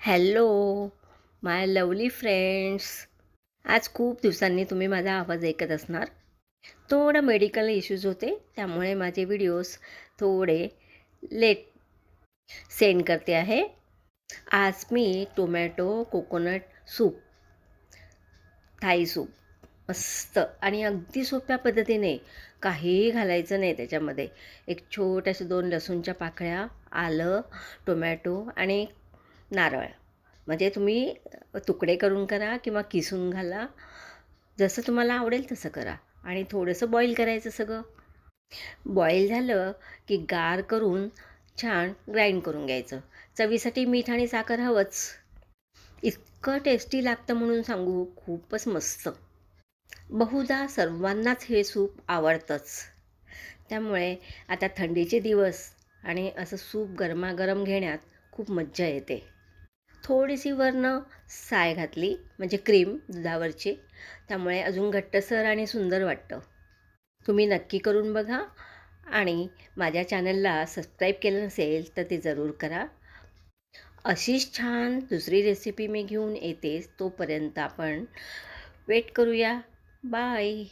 Hello माय lovely friends. आज खूप दिवसांनी तुम्ही माझा आवाज ऐकत असणार. थोडं मेडिकल इश्यूज होते, त्यामुळे माझे व्हिडिओज थोडे लेट सेंड करते आहे. आज मी tomato coconut soup, Thai soup मस्त आणि अगदी सोप्या पद्धतीने, काहीही घालायचं नाही त्याच्यामध्ये. एक छोट्याशा 2 लसूणच्या पाकळ्या, आलं, टोमॅटो आणि नारळ. म्हणजे तुम्ही तुकडे करून करा किंवा किसून घाला, जसं तुम्हाला आवडेल तसं करा. आणि थोडंसं बॉईल करायचं सगळं. बॉईल झालं की गार करून छान ग्राइंड करून घ्यायचं. चवीसाठी मीठ आणि साखर हवंच. इतकं टेस्टी लागतं म्हणून सांगू, खूपच मस्त. बहुधा सर्वांनाच हे सूप आवडतंच. त्यामुळे आता थंडीचे दिवस आणि असं सूप गरमागरम घेण्यात खूप मज्जा येते. थोडीशी वरनं साय घातली म्हणजे क्रीम दुधावरची, त्यामुळे अजून घट्टसर आणि सुंदर वाटतं. तुम्ही नक्की करून बघा आणि माझ्या चॅनलला सबस्क्राईब केलं नसेल तर ते जरूर करा. अशीच छान दुसरी रेसिपी मी घेऊन येतेच. तोपर्यंत आपण वेट करूया. बाय.